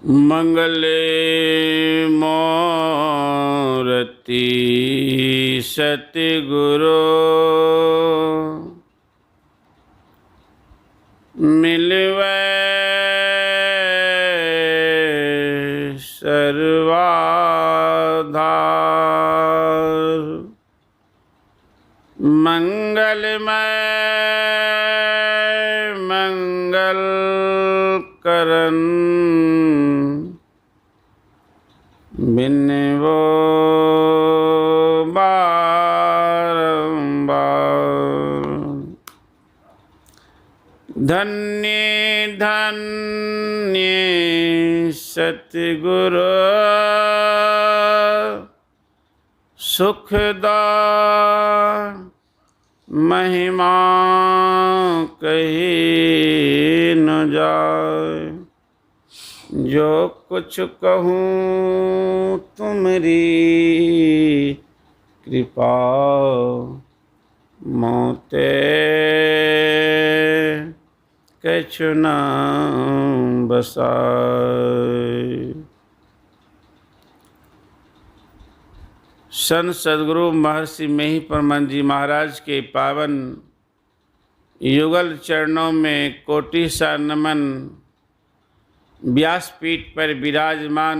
मंगले मूर्ति सतगुरु मिलवे सर्वाधार। मंगलमय मंगल करन बिनवो बारंबार। धन्य धन्य सतगुरु सुखदा महिमा कही न जाए। जो कुछ कहूँ तुमरी कृपा मोते कछु न बसाए। संत सद्गुरु महर्षि मेही परमानंद जी महाराज के पावन युगल चरणों में कोटि सा नमन। व्यासपीठ पर विराजमान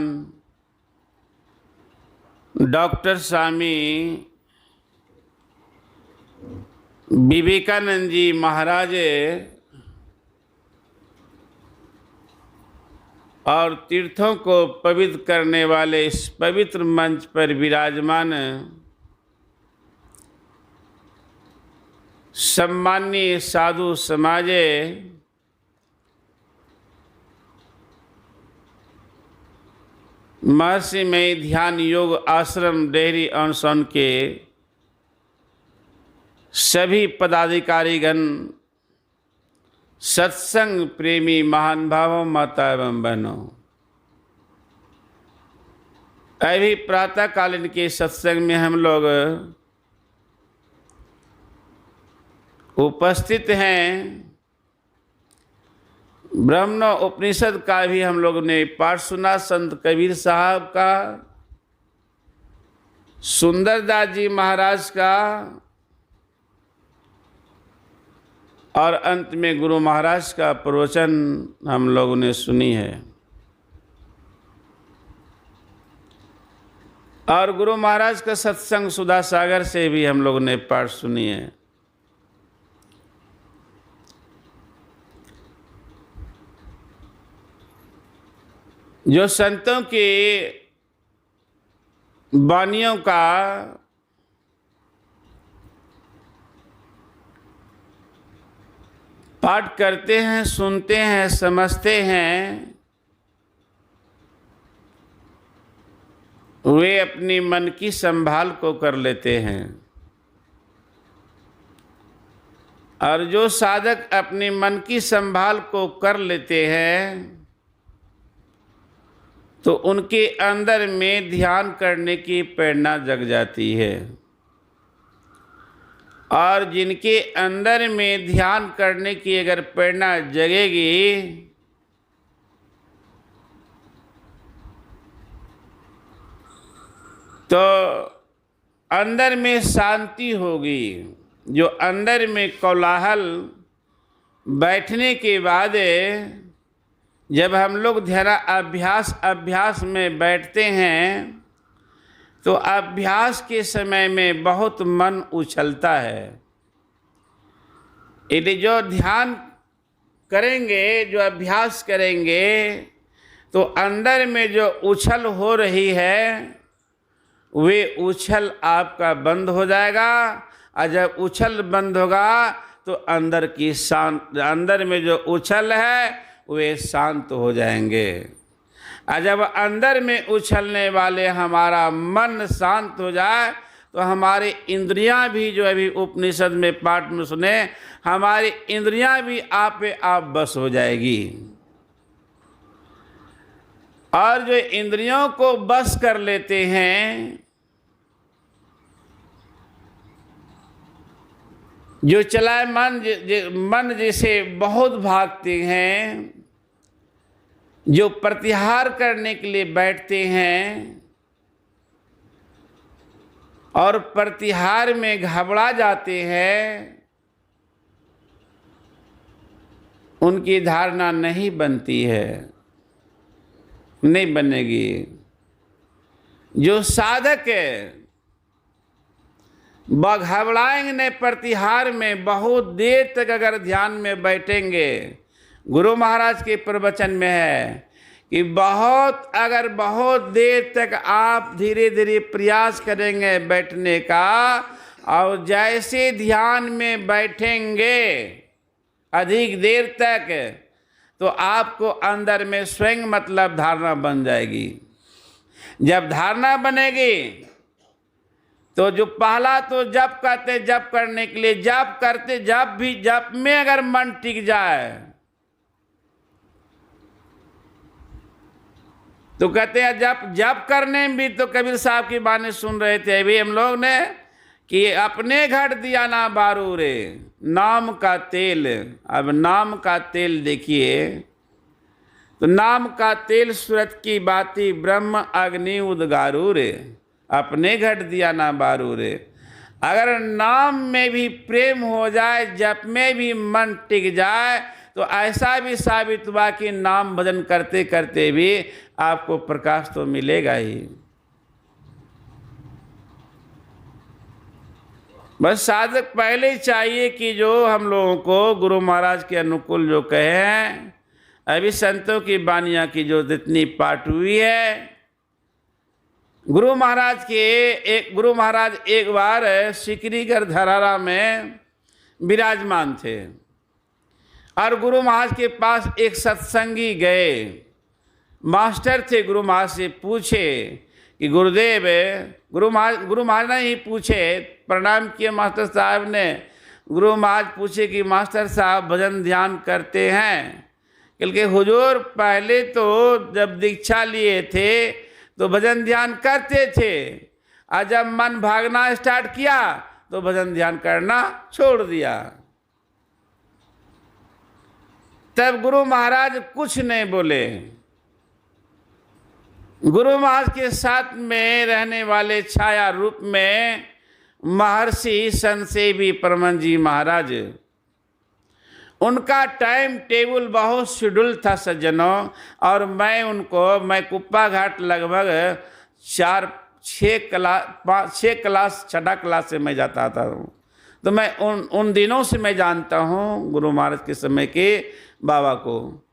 डॉक्टर स्वामी विवेकानंद जी महाराज और तीर्थों को पवित्र करने वाले इस पवित्र मंच पर विराजमान सम्माननीय साधु समाजे, महर्षि में ध्यान योग आश्रम डेहरी ऑनसन के सभी पदाधिकारीगण, सत्संग प्रेमी महान भावों, माता एवं बहनों, अभी प्रातःकालीन के सत्संग में हम लोग उपस्थित हैं। ब्रह्म उपनिषद का भी हम लोग ने पाठ सुना, संत कबीर साहब का, सुंदरदास जी महाराज का, और अंत में गुरु महाराज का प्रवचन हम लोगों ने सुनी है। और गुरु महाराज का सत्संग सुधा सागर से भी हम लोगों ने पाठ सुनी है। जो संतों के वाणियों का पाठ करते हैं, सुनते हैं, समझते हैं, वे अपनी मन की संभाल को कर लेते हैं। और जो साधक अपनी मन की संभाल को कर लेते हैं तो उनके अंदर में ध्यान करने की प्रेरणा जग जाती है। और जिनके अंदर में ध्यान करने की अगर प्रेरणा जगेगी तो अंदर में शांति होगी। जो अंदर में कोलाहल बैठने के बाद जब हम लोग ध्यान अभ्यास में बैठते हैं तो अभ्यास के समय में बहुत मन उछलता है। यदि जो ध्यान करेंगे, जो अभ्यास करेंगे, तो अंदर में जो उछल हो रही है वे उछल आपका बंद हो जाएगा। और जब उछल बंद होगा तो अंदर में जो उछल है वे शांत हो जाएंगे। और जब अंदर में उछलने वाले हमारा मन शांत हो जाए तो हमारी इंद्रियां भी, जो अभी उपनिषद में पाठ में सुने, हमारी इंद्रियां भी आप पे आप बस हो जाएगी। और जो इंद्रियों को बस कर लेते हैं, जो चलाए मन जिसे बहुत भागते हैं, जो प्रतिहार करने के लिए बैठते हैं और प्रतिहार में घबरा जाते हैं, उनकी धारणा नहीं बनती है, नहीं बनेगी। जो साधक घबराएंगे नहीं, प्रतिहार में बहुत देर तक अगर ध्यान में बैठेंगे, गुरु महाराज के प्रवचन में है कि बहुत देर तक आप धीरे धीरे प्रयास करेंगे बैठने का, और जैसे ध्यान में बैठेंगे अधिक देर तक, तो आपको अंदर में स्वयं मतलब धारणा बन जाएगी। जब धारणा बनेगी तो जो पहला तो जप करते, जप करने के लिए जप करते, जप में अगर मन टिक जाए तो कहते हैं जप करने में भी, तो कबीर साहब की बातें सुन रहे थे अभी हम लोग ने कि अपने घट दिया ना बारू रे नाम का तेल। अब नाम का तेल देखिए, तो नाम का तेल सूरत की बाती ब्रह्म अग्नि उद्गारू रे, अपने घट दिया ना बारू रे। अगर नाम में भी प्रेम हो जाए, जप में भी मन टिक जाए, तो ऐसा भी साबित हुआ कि नाम भजन करते करते भी आपको प्रकाश तो मिलेगा ही। बस साधक पहले ही चाहिए कि जो हम लोगों को गुरु महाराज के अनुकूल जो कहे हैं, अभी संतों की बानियाँ की जो जितनी पाठ हुई है, गुरु महाराज एक बार सिकरीगढ़ धरारा में विराजमान थे, और गुरु महाराज के पास एक सत्संगी गए, मास्टर थे। गुरु महाराज से पूछे कि गुरुदेव, गुरु महाराज ने ही पूछे, प्रणाम किए मास्टर साहब ने। गुरु महाराज पूछे कि मास्टर साहब भजन ध्यान करते हैं? क्योंकि हुजूर पहले तो जब दीक्षा लिए थे तो भजन ध्यान करते थे, और जब मन भागना स्टार्ट किया तो भजन ध्यान करना छोड़ दिया। तब गुरु महाराज कुछ नहीं बोले। गुरु महाराज के साथ में रहने वाले छाया रूप में महर्षि संसेवी परमहंस जी महाराज, उनका टाइम टेबल बहुत शेड्यूल था सज्जनों, और मैं कुप्पा घाट लगभग 6 क्लास 6 क्लास से मैं जाता था, तो मैं उन दिनों से मैं जानता हूँ गुरु महाराज के समय के बाबा को।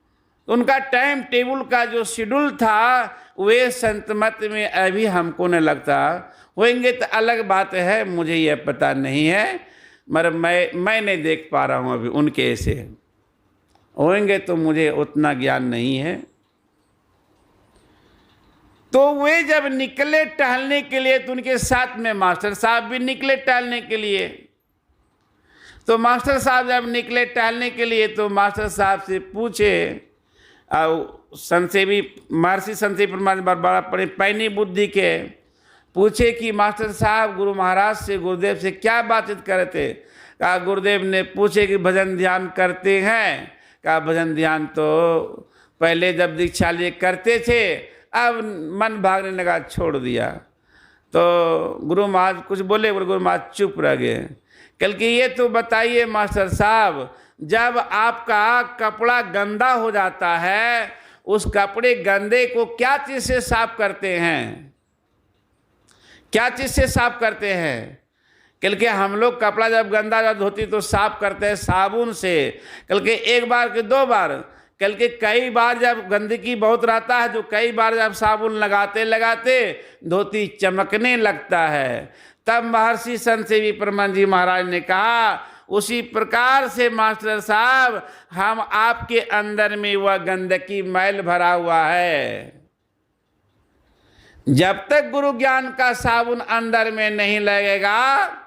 तो उनका टाइम टेबल का जो शेड्यूल था, वे संत मत में अभी हमको नहीं लगता होंगे, तो अलग बात है, मुझे यह पता नहीं है, मगर मैं नहीं देख पा रहा हूँ अभी उनके ऐसे होंगे, तो मुझे उतना ज्ञान नहीं है। तो वे जब निकले टहलने के लिए, तो उनके साथ में मास्टर साहब भी निकले टहलने के लिए। तो मास्टर साहब जब निकले टहलने के लिए, तो मास्टर साहब से पूछे, संसेवी महर्षि संसेवी परमात्मा बड़ा पड़े पैनी बुद्धि के, पूछे कि मास्टर साहब गुरु महाराज से, गुरुदेव से क्या बातचीत करे थे? कहा गुरुदेव ने पूछे कि भजन ध्यान करते हैं? कहा भजन ध्यान तो पहले जब दीक्षा लिए करते थे, अब मन भागने लगा छोड़ दिया। तो गुरु महाराज कुछ बोले, गुरु महाराज चुप रह गए। कल कि ये तो बताइए मास्टर साहब, जब आपका कपड़ा गंदा हो जाता है, उस कपड़े गंदे को क्या चीज़ से साफ करते हैं? क्या चीज़ से साफ करते हैं? कल के हम लोग कपड़ा जब गंदा जब धोती तो साफ करते हैं साबुन से। कल के 1 बार के 2 बार, कल के कई बार जब गंदगी बहुत रहता है, तो कई बार जब साबुन लगाते लगाते धोती चमकने लगता है। तब महर्षि संसेवी परमहंस जी महाराज ने कहा, उसी प्रकार से मास्टर साहब, हम आपके अंदर में वह गंदगी मैल भरा हुआ है। जब तक गुरु ज्ञान का साबुन अंदर में नहीं लगेगा,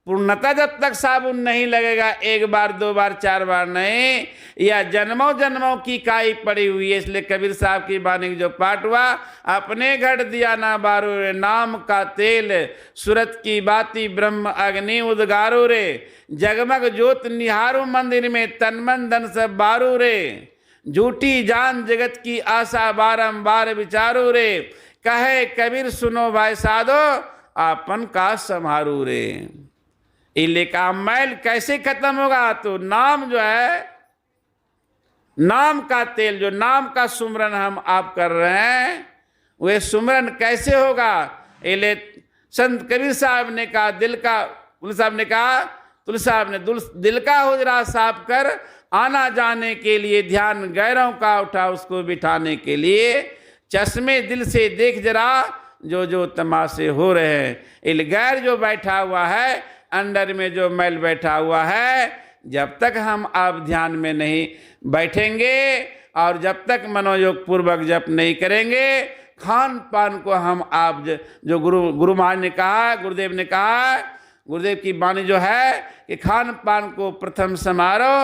पूर्णतः जब तक साबुन नहीं लगेगा, 1 बार 2 बार 4 बार नहीं, या जन्मों जन्मों की काई पड़ी हुई है। इसलिए कबीर साहब की वाणी की जो पाठ हुआ, अपने घट दिया ना बारू रे नाम का तेल, सूरत की बाती ब्रह्म अग्नि उद्गारो रे, जगमग ज्योत निहारू मंदिर में तन मन धन सब बारू रे, झूठी जान जगत की आशा बारंबार विचारू रे, कहे कबीर सुनो भाई साधो आपन का संभारू रे। इले का मैल कैसे खत्म होगा? तो नाम जो है, नाम का तेल, जो नाम का सुमरन हम आप कर रहे हैं, वह सुमरन कैसे होगा? इले संत कबीर साहब ने कहा, दिल का, तुलसी साहब ने कहा, तुलसी साहब ने दिल का हुजरा साफ कर, आना जाने के लिए ध्यान गैरों का उठा उसको बिठाने के लिए, चश्मे दिल से देख जरा जो जो तमाशे हो रहे हैं। इल गैर जो बैठा हुआ है, अंदर में जो मैल बैठा हुआ है, जब तक हम आप ध्यान में नहीं बैठेंगे और जब तक मनोयोग पूर्वक जप नहीं करेंगे, खान पान को हम आप जो गुरु महाराज ने कहा, गुरुदेव ने कहा, गुरुदेव की वाणी जो है कि खान पान को प्रथम समारो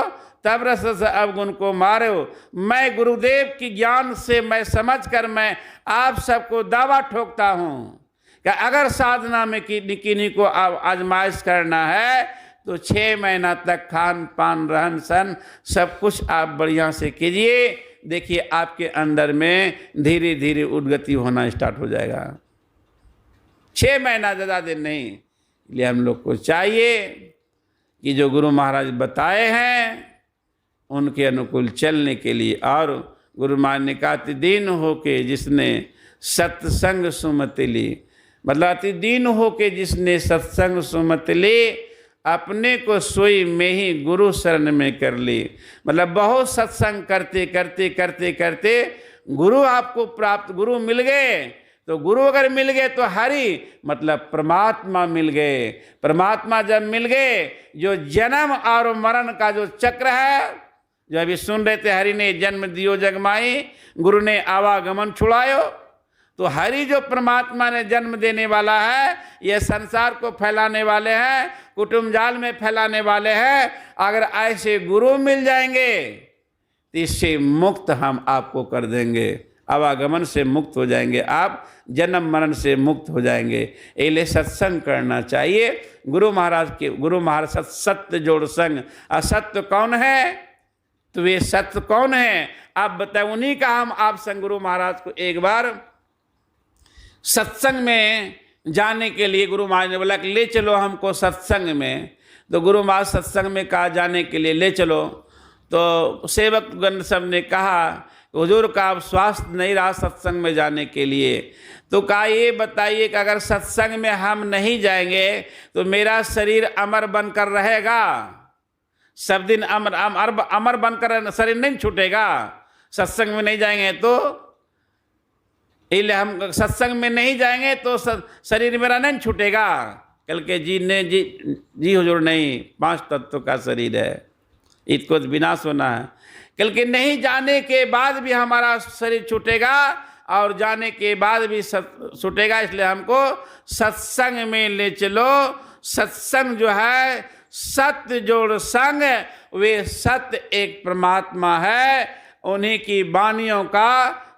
तब रस रस अवगुण को मारो। मैं गुरुदेव की ज्ञान से मैं समझ कर मैं आप सबको दावा ठोकता हूँ कि अगर साधना में किन्हीं को आजमाइश करना है तो 6 महीना तक खान पान रहन सहन सब कुछ आप बढ़िया से कीजिए। देखिए आपके अंदर में धीरे धीरे उद्गति होना स्टार्ट हो जाएगा। 6 महीना, ज़्यादा दिन नहीं। इसलिए हम लोग को चाहिए कि जो गुरु महाराज बताए हैं उनके अनुकूल चलने के लिए। और गुरु महाराज ने कहा, अति दीन होके जिसने सत्संग सुमति ली, मतलब अति दीन होके जिसने सत्संग सुमति ली, अपने को सोई में ही गुरु शरण में कर ली। मतलब बहुत सत्संग करते करते करते करते गुरु आपको प्राप्त, गुरु मिल गए। तो गुरु अगर मिल गए तो हरि मतलब परमात्मा मिल गए। परमात्मा जब मिल गए, जो जन्म और मरण का जो चक्र है, जो अभी सुन रहे थे, हरि ने जन्म दियो जगमाई, गुरु ने आवागमन छुड़ायो। तो हरि जो परमात्मा ने जन्म देने वाला है, ये संसार को फैलाने वाले हैं, कुटुंब जाल में फैलाने वाले हैं। अगर ऐसे गुरु मिल जाएंगे तो इससे मुक्त हम आपको कर देंगे, आवागमन से मुक्त हो जाएंगे, आप जन्म मरण से मुक्त हो जाएंगे। इसलिए सत्संग करना चाहिए। गुरु महाराज सत्य जोड़ संग। असत्य कौन है? तो वे सत्य कौन है आप बताएं। उन्हीं का हम आप संग गुरु महाराज को एक बार सत्संग में जाने के लिए गुरु महाराज ने बोला कि ले चलो हमको सत्संग में। तो गुरु महाराज सत्संग में कहा जाने के लिए ले चलो। तो सेवकगण सब ने कहा हुजूर का अब स्वास्थ्य नहीं रहा सत्संग में जाने के लिए। तो कहा ये बताइए कि अगर सत्संग में हम नहीं जाएंगे तो मेरा शरीर अमर बनकर रहेगा, सब दिन अमर बनकर शरीर नहीं छूटेगा। सत्संग में नहीं जाएंगे तो, इसलिए हम सत्संग में नहीं जाएंगे तो शरीर मेरा नहीं छूटेगा। कल के जी हुजूर नहीं, 5 तत्व का शरीर है, इसको विनाश होना है। कल के नहीं जाने के बाद भी हमारा शरीर छूटेगा और जाने के बाद भी छूटेगा। इसलिए हमको सत्संग में ले चलो। सत्संग जो है सत्य जोड़ संग, वे सत्य एक परमात्मा है, उन्हीं की वाणियों का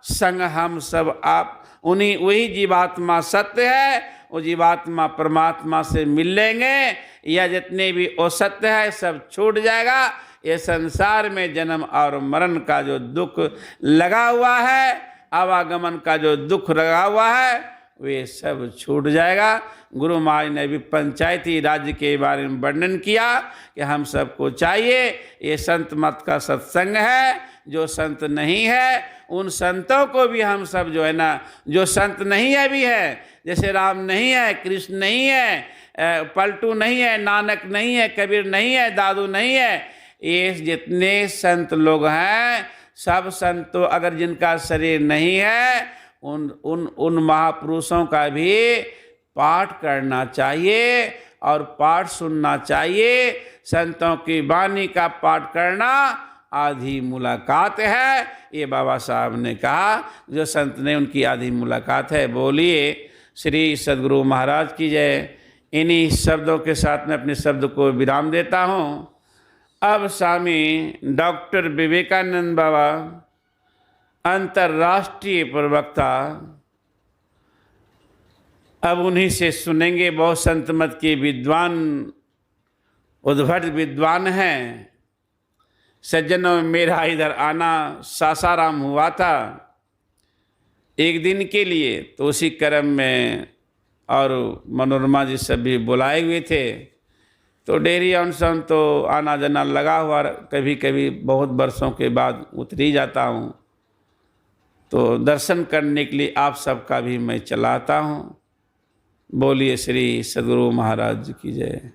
संग हम सब आप, उन्हीं वही जीवात्मा सत्य है। वो जीवात्मा परमात्मा से मिल लेंगे, या जितने भी असत्य है सब छूट जाएगा। ये संसार में जन्म और मरण का जो दुख लगा हुआ है, आवागमन का जो दुख लगा हुआ है, वे सब छूट जाएगा। गुरु महाराज ने भी पंचायती राज्य के बारे में वर्णन किया कि हम सबको चाहिए ये संत मत का सत्संग है। जो संत नहीं है उन संतों को भी हम सब जो है ना, जो संत नहीं है भी है, जैसे राम नहीं है, कृष्ण नहीं है, पलटू नहीं है, नानक नहीं है, कबीर नहीं है, दादू नहीं है, ये जितने संत लोग हैं सब संतों, अगर जिनका शरीर नहीं है उन महापुरुषों का भी पाठ करना चाहिए और पाठ सुनना चाहिए। संतों की वाणी का पाठ करना आधी मुलाकात है, ये बाबा साहब ने कहा। जो संत ने उनकी आधी मुलाकात है। बोलिए श्री सद्गुरु महाराज की जय। इन्हीं शब्दों के साथ में अपने शब्द को विराम देता हूँ। अब स्वामी डॉक्टर विवेकानंद बाबा अंतर्राष्ट्रीय प्रवक्ता, अब उन्हीं से सुनेंगे। बहुत संत मत के विद्वान, उद्भट विद्वान हैं, सज्जनों, मेरा इधर आना सासाराम हुआ था एक दिन के लिए, तो उसी क्रम में और मनोरमा जी सभी बुलाए हुए थे, तो डेयरी ऑनसन तो आना जाना लगा हुआ, कभी कभी बहुत वर्षों के बाद उतर ही जाता हूँ। तो दर्शन करने के लिए आप सबका भी मैं चलाता हूँ। बोलिए श्री सद्गुरु महाराज की जय।